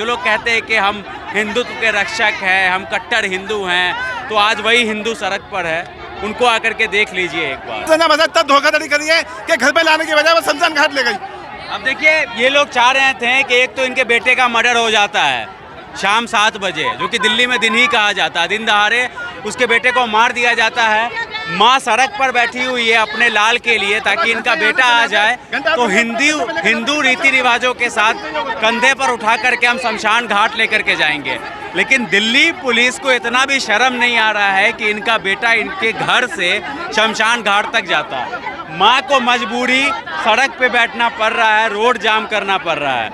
जो लोग कहते हैं कि हम हिंदुत्व के रक्षक हैं, हम कट्टर हिंदू हैं, तो आज वही हिंदू सड़क पर है। उनको आकर के देख लीजिए एक बार। तब धोखाधड़ी करी है कि घर पे लाने की वजह वो शमशान घाट ले गई। अब देखिए, ये लोग चाह रहे थे कि एक तो इनके बेटे का मर्डर हो जाता है शाम 7 बजे, जो कि दिल्ली में दिन ही कहा जाता है, दिन दहाड़े उसके बेटे को मार दिया जाता है। माँ सड़क पर बैठी हुई है अपने लाल के लिए, ताकि इनका बेटा आ जाए तो हिंदू रीति रिवाजों के साथ कंधे पर उठा करके हम शमशान घाट लेकर के जाएंगे। लेकिन दिल्ली पुलिस को इतना भी शर्म नहीं आ रहा है कि इनका बेटा इनके घर से शमशान घाट तक जाता है। माँ को मजबूरी सड़क पे बैठना पड़ रहा है, रोड जाम करना पड़ रहा है।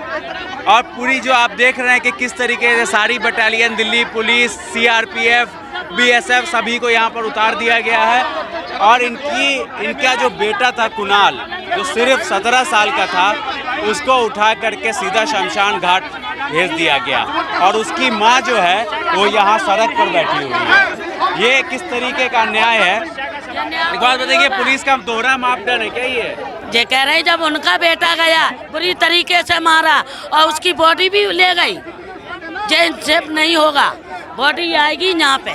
और पूरी जो आप देख रहे हैं कि किस तरीके से सारी battalion, Delhi police, CRPF, BSF सभी को यहाँ पर उतार दिया गया है। और इनका जो बेटा था कुणाल, जो सिर्फ 17 साल का था, उसको उठा करके सीधा शमशान घाट भेज दिया गया। और उसकी माँ जो है वो यहाँ सड़क पर बैठी हुई है। ये किस तरीके का न्याय है? एक बात बताइए, पुलिस का दोहरा मापदंड है क्या ये कह रहे जब उनका बेटा गया बुरी तरीके से मारा और उसकी बॉडी भी ले गई, सेफ नहीं होगा। बॉडी आएगी यहाँ पे,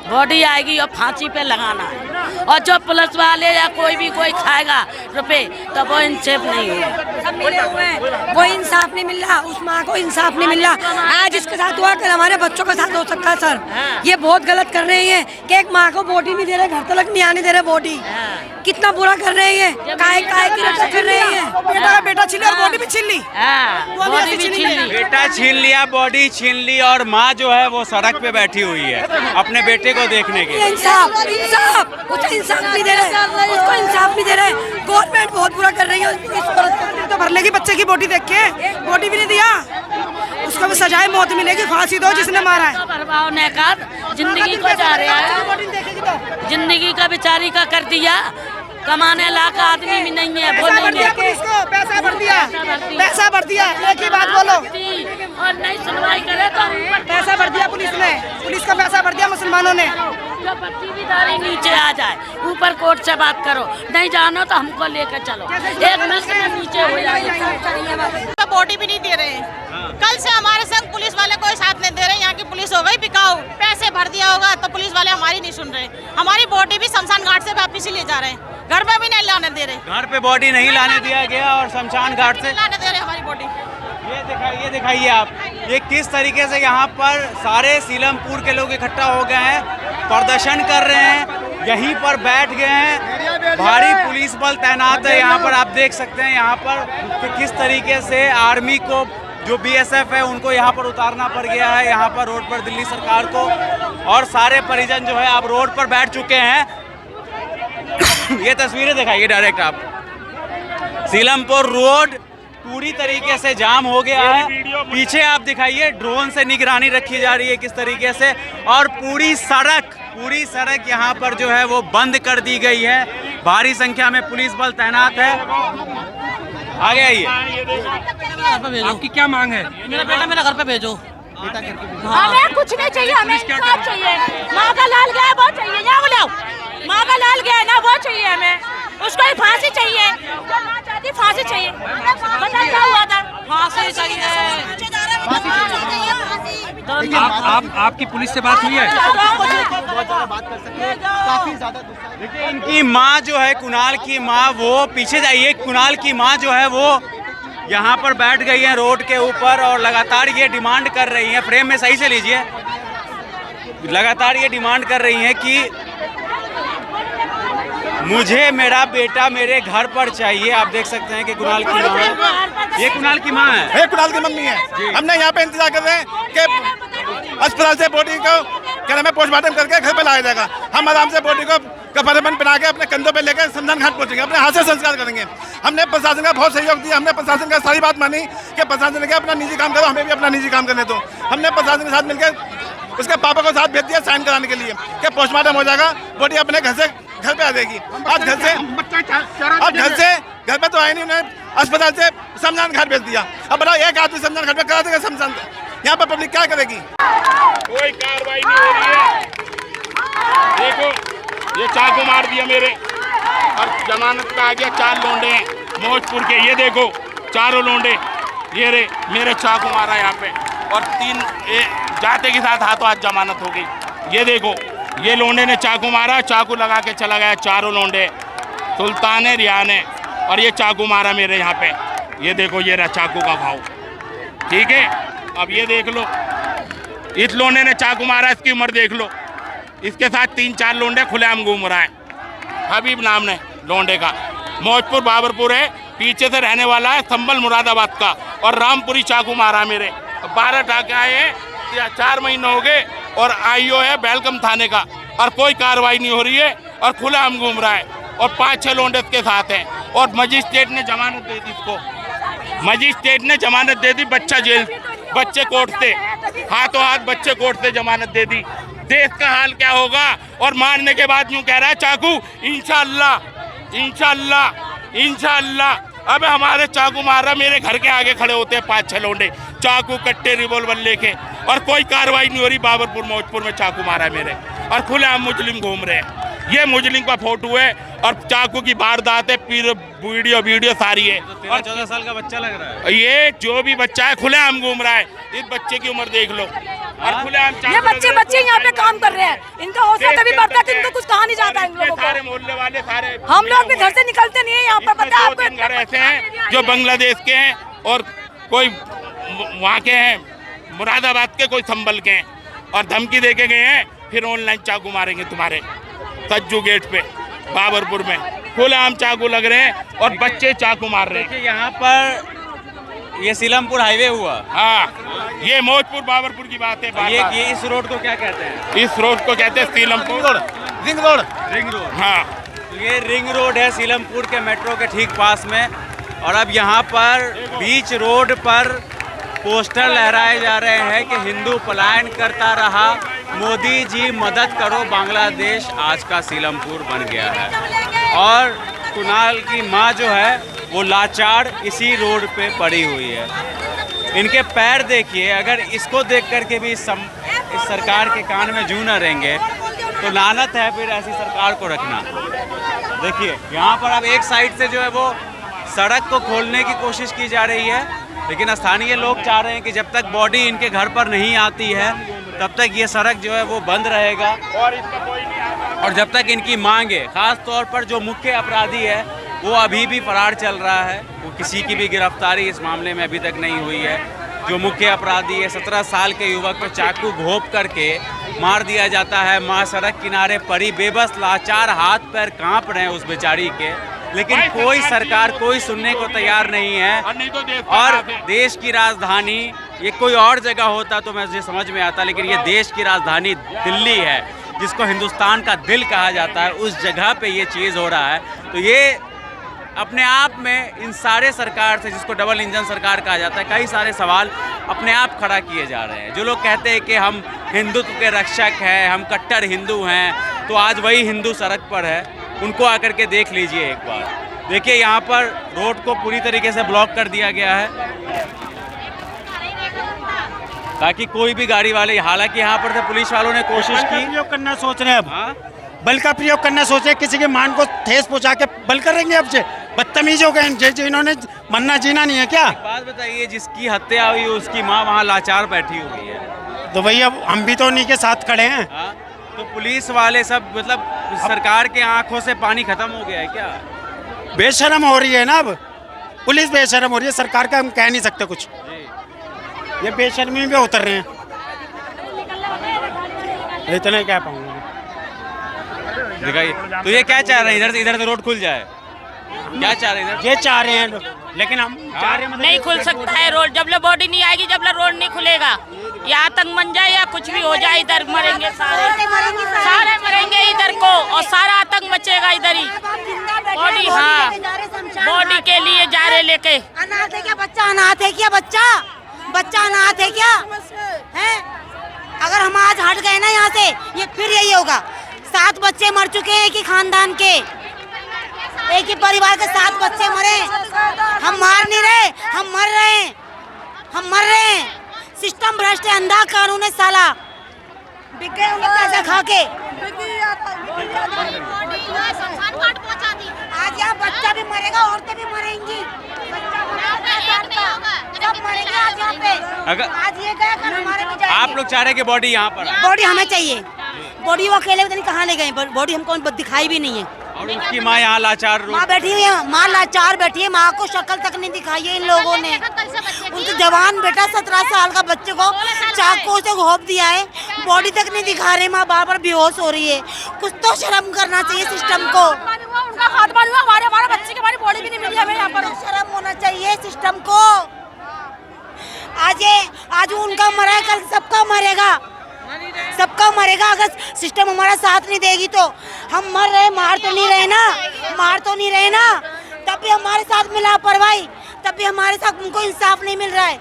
बॉडी आएगी और फांसी पे लगाना है। और जो पुलिस वाले या कोई खाएगा रुपए, तो वो इंसाफ नहीं होगा। सब मिले हुए हैं, वो इंसाफ नहीं मिल रहा, उस माँ को इंसाफ नहीं मिल रहा। आज इसके साथ हुआ, कल हमारे बच्चों के साथ हो सकता है। सर ये बहुत गलत कर रहे हैं कि एक माँ को बॉडी नहीं दे रहे, घर तक नहीं आने दे रहे बॉडी। कितना बुरा कर रहे हैं, काय की रक्षा कर रहे हैं। बेटा छीन लिया और बॉडी भी छीन ली, बेटा छीन लिया, बॉडी छीन ली, और माँ जो है वो सड़क पे बैठी हुई है अपने बेटे को देखने के लिए। इंसाफ इंसाफ नहीं दे रहे, उसको इंसाफ नहीं दे रहे। गवर्नमेंट बहुत बुरा कर रही है। इस औरत को तो भर लेगी बच्चे की बॉडी देख के, बॉडी भी नहीं दिया, उसको भी सजाए मौत मिलेगी, फांसी दो जिसने मारा है। बर्बाद ने कर जिंदगी को जा रहा है, जिंदगी का बेचारी का कर दिया। कमाने लायक आदमी भी नहीं है, वो नहीं है। पैसा भर दिया, पैसा भर दिया। एक ही बात बोलो, और नहीं सुनवाई करे तो पैसा भर दिया पुलिस ने, पुलिस का पैसा भर दिया मुसलमानों ने। जो पट्टीदारी नीचे आ जाए, ऊपर कोर्ट से बात करो, नहीं जानो तो हमको लेकर चलो, एक मिनट में नीचे हो जाए। बॉडी भी नहीं दे रहे हैं। कल से हमारे संग पुलिस वाले कोई साथ नहीं दे रहे। यहाँ की पुलिस हो गई बिकाऊ, पैसे भर दिया होगा तो पुलिस वाले हमारी नहीं सुन रहे। हमारी बॉडी भी शमशान घाट से वापिस ही ले जा रहे हैं, घर पे भी नहीं लाने दे रहे। घर पे बॉडी नहीं लाने दिया गया और शमशान घाट से लाने दे रहे हमारी बॉडी। ये दिखाइए आप, ये किस तरीके से यहाँ पर सारे सीलमपुर के लोग इकट्ठा हो गए हैं, प्रदर्शन कर रहे हैं, यहीं पर बैठ गए हैं। भारी पुलिस बल तैनात है यहाँ पर। आप देख सकते हैं यहाँ पर कि किस तरीके से आर्मी को, जो बीएसएफ है, उनको यहाँ पर उतारना पड़ गया है यहाँ पर रोड पर दिल्ली सरकार को। और सारे परिजन जो है अब रोड पर बैठ चुके हैं। ये तस्वीरें दिखाइए डायरेक्ट आप, सीलमपुर रोड पूरी तरीके से जाम हो गया है। पीछे आप दिखाइए, ड्रोन से निगरानी रखी जा रही है किस तरीके से, और पूरी सड़क यहाँ पर जो है वो बंद कर दी गई है। भारी संख्या में पुलिस बल तैनात है। आगे आइए। आपकी क्या मांग है? मेरा बेटा मेरा घर पे भेजो। हमें कुछ नहीं चाहिए, हमें इंसाफ चाहिए। माँ का लाल गया वो चाहिए, यहाँ बुलाओ। माँ का लाल गया ना वो चाहिए, हमें उसको ही फांसी चाहिए। फांसी चाहिए, बता क्या हुआ था? फांसी चाहिए। आपकी पुलिस से बात हुई है? देखिए, इनकी माँ जो है, कुणाल की माँ, वो पीछे जाइए, कुणाल की माँ जो है वो यहाँ पर बैठ गई है रोड के ऊपर और लगातार ये डिमांड कर रही है, फ्रेम में सही से लीजिए, लगातार ये डिमांड कर रही है कि मुझे मेरा बेटा मेरे घर पर चाहिए। आप देख सकते हैं कि कुणाल की माँ है, ये कुणाल की माँ है, ये कुणाल की मम्मी है। हमने यहाँ पे इंतजार कर रहे हैं कि अस्पताल से बॉडी को घर में पोस्टमार्टम करके घर पे लाया जाएगा। हम आराम से बॉडी को कफन पहना के अपने कंधों पे लेकर शमशान घाट पहुंचेंगे, अपने हाथ से संस्कार करेंगे। हमने प्रशासन का बहुत सहयोग दिया, हमने प्रशासन का सारी बात मानी कि प्रशासन ने अपना निजी काम करो, हमें भी अपना निजी काम करने दो। हमने प्रशासन के साथ मिलकर उसके पापा को साथ भेज दिया साइन कराने के लिए कि पोस्टमार्टम हो जाएगा, बॉडी अपने घर पे आ जाएगी। आज घर पे तो आए नहीं, उन्हें अस्पताल से शमशान घाट भेज दिया। अब बताओ, एक आदमी शमशान घाट पे करा देगा शमशान, यहाँ पर पब्लिक क्या करेगी? कोई कार्रवाई नहीं हो रही है। देखो, ये चाकू मार दिया मेरे, और जमानत का आ गया। 4 लोंडे हैं मौजपुर के, ये देखो चारों लोंडे, ये रे मेरे चाकू मारा यहाँ पे। और 3 जाते के साथ हाथों हाथ जमानत हो गई। ये देखो, ये लोंडे ने चाकू मारा, चाकू लगा के चला गया। चारों लोंडे, सुल्तान है, रियान है, और ये चाकू मारा मेरे यहाँ पे। ये देखो, ये रहा चाकू का भाव, ठीक है। अब ये देख लो, इस लोंडे ने चाकू मारा, इसकी उम्र देख लो। इसके साथ 3-4 लोंडे खुलेआम घूम रहा है। हबीब नाम है लोंडे का, मौजपुर बाबरपुर है, पीछे से रहने वाला है, संभल मुरादाबाद का, और रामपुरी चाकू मारा मेरे। 12 टाके आए हैं, 4 महीने हो गए, और आईओ है बेलकम थाने का, और कोई कार्रवाई नहीं हो रही है, और खुलेआम घूम रहा है, और 5-6 लोंडे इसके साथ हैं। और मजिस्ट्रेट ने जमानत दे दी इसको, मजिस्ट्रेट ने जमानत दे दी। बच्चा जेल, बच्चे कोर्ट से, हाथों हाथ बच्चे कोर्ट से जमानत दे दी। देश का हाल क्या होगा? और मारने के बाद यूं कह रहा है चाकू इंशाअल्लाह इंशाअल्लाह इंशाअल्लाह। अब हमारे चाकू मारा, मेरे घर के आगे खड़े होते हैं 5-6 लोंडे, चाकू कट्टे रिवॉल्वर लेके, और कोई कार्रवाई नहीं हो रही। बाबरपुर मौजपुर में चाकू मारा मेरे, और खुलेआम मुजरिम घूम रहे हैं। ये मुजरिम का फोटो है, और चाकू की वारदात है, फिर वीडियो सारी है। तो 13-14 साल का बच्चा लग रहा है। ये जो भी बच्चा है खुलेआम घूम रहा है। इस बच्चे की उम्र देख लो, और खुलेआम ये बच्चे यहाँ पे काम कर रहे हैं, इनका हौसला तभी बढ़ता है कि इनको कुछ कहा नहीं जाता है इन लोगों को। सारे मोहल्ले वाले, सारे हम लोग भी घर से निकलते नहीं है, यहाँ पर पता है आपको। 2-3 घर ऐसे हैं जो बांग्लादेश के हैं, और कोई वहाँ के हैं, मुरादाबाद के, कोई संभल के हैं, और धमकी दे के गए हैं, फिर ऑनलाइन चाकू मारेंगे तुम्हारे सज्जू गेट पे बाबरपुर में। खुलेआम चाकू लग रहे हैं, और बच्चे चाकू मार रहे हैं। देखिए यहाँ पर ये सीलमपुर हाईवे हुआ। हाँ, ये मौजपुर बाबरपुर की बात है। ये इस रोड को क्या कहते हैं? इस रोड को कहते हैं Seelampur ring road. Ring road. हाँ, तो ये रिंग रोड है सीलमपुर के मेट्रो के ठीक पास में। और अब यहाँ पर बीच रोड पर पोस्टर लहराए जा रहे हैं कि हिंदू पलायन करता रहा, मोदी जी मदद करो, बांग्लादेश आज का सीलमपुर बन गया है। और कुणाल की माँ जो है वो लाचार इसी रोड पे पड़ी हुई है। इनके पैर देखिए, अगर इसको देख करके भी इस सरकार के कान में जूं न रहेंगे तो लानत है फिर ऐसी सरकार को रखना। देखिए यहाँ पर अब एक साइड से जो है वो सड़क को खोलने की कोशिश की जा रही है, लेकिन स्थानीय लोग चाह रहे हैं कि जब तक बॉडी इनके घर पर नहीं आती है तब तक ये सड़क जो है वो बंद रहेगा। और जब तक इनकी मांगे, खास तौर पर जो मुख्य अपराधी है वो अभी भी फरार चल रहा है, वो किसी की भी गिरफ्तारी इस मामले में अभी तक नहीं हुई है। जो मुख्य अपराधी है 17 साल के युवक को चाकू घोंप करके मार दिया जाता है। माँ सड़क किनारे पड़ी बेबस, लाचार, हाथ पैर कांप रहे हैं उस बेचारी के, लेकिन कोई सरकार कोई सुनने को तैयार नहीं है। और देश की राजधानी, ये कोई और जगह होता तो मुझे समझ में आता, लेकिन ये देश की राजधानी दिल्ली है, जिसको हिंदुस्तान का दिल कहा जाता है, उस जगह पे ये चीज़ हो रहा है। तो ये अपने आप में इन सारे सरकार से, जिसको डबल इंजन सरकार कहा जाता है, कई सारे सवाल अपने आप खड़ा किए जा रहे हैं। जो लोग कहते हैं कि हम हिंदुत्व के रक्षक हैं, हम कट्टर हिंदू हैं, तो आज वही हिंदू सड़क पर है, उनको आकर के देख लीजिए एक बार। देखिए यहाँ पर रोड को पूरी तरीके से ब्लॉक कर दिया गया है ताकि कोई भी गाड़ी वाले, हालांकि यहाँ पर से पुलिस वालों ने कोशिश की प्रयोग करना सोच रहे हैं, अब बल का प्रयोग करना सोच रहे हैं, किसी के मान को ठेस पहुंचा के बल करेंगे। अब से बदतमीज हो गए, इन्होंने मरना जीना नहीं है क्या? बात बताइए, जिसकी हत्या हुई उसकी माँ वहाँ लाचार बैठी हुई है, तो भैया हम भी तो उन्हीं के साथ खड़े हैं। तो पुलिस वाले सब, मतलब सरकार के आंखों से पानी खत्म हो गया है क्या? बेशरम हो रही है ना, अब पुलिस बेशरम हो रही है, सरकार का हम कह नहीं सकते कुछ। ये बेशर्मी में उतर रहे हैं, इतना क्या पाऊंगा। दिखाइए, तो ये क्या चाह रहे हैं? इधर से रोड खुल जाए, क्या चाह रहे हैं? ये चाह रहे हैं, लेकिन हम चाह रहे हैं नहीं खुल सकता है रोड, जब तक बॉडी नहीं आएगी, जब तक रोड नहीं खुलेगा, या आतंक बन जाए या कुछ भी हो जाए, इधर मरेंगे सारे मरेंगे इधर को, और सारा आतंक मचेगा इधर ही। बॉडी, हाँ, बॉडी के लिए जा रहे लेके। अनाथ है क्या बच्चा? अनाथ है क्या बच्चा? बच्चा अनाथ है क्या? है? अगर हम आज हट गए ना यहाँ से, ये फिर यही होगा। 7 बच्चे मर चुके हैं एक ही खानदान के, एक ही परिवार के 7 बच्चे मरे। हम मार नहीं रहे, हम मर रहे हैं, हम मर रहे हैं। सिस्टम भ्रष्ट है, अंधा कानून है साला, बिक गए होंगे पैसा खा के। आज यहाँ बच्चा भी मरेगा, औरतें भी मरेंगी। सब मरेंगे आज यहाँ पे। अगर आज ये गए कल हमारे भी जाएंगे। आप लोग चाह रहे हैं कि बॉडी यहाँ पर आए। बॉडी हमें चाहिए। बॉडी वो अकेले पता नहीं कहाँ ले गए, बॉडी हमको दिखाई भी नहीं है। और उसकी माँ यहाँ लाचार माँ बैठी हुई है, माँ लाचार बैठी है, माँ को शक्ल तक नहीं दिखाई है इन लोगों ने। उनके जवान बेटा 17 साल का बच्चे को चाकू से घोंप दिया है, बॉडी तक नहीं दिखा रहे, माँ बार बार बेहोश हो रही है। कुछ तो शर्म करना चाहिए सिस्टम को। उनका हाथ बांध हुआ, हमारे बच्चे की हमारी बॉडी भी नहीं मिली हमें यहाँ पर। शर्म होना चाहिए सिस्टम को। आज उनका मरा है, कल सबका मरेगा, सबका मरेगा। अगर सिस्टम हमारा साथ नहीं देगी तो हम मर रहे, मार तो नहीं रहे ना, मार तो नहीं रहे ना, तब भी हमारे साथ में लापरवाही, तब भी हमारे साथ उनको इंसाफ नहीं मिल रहा है।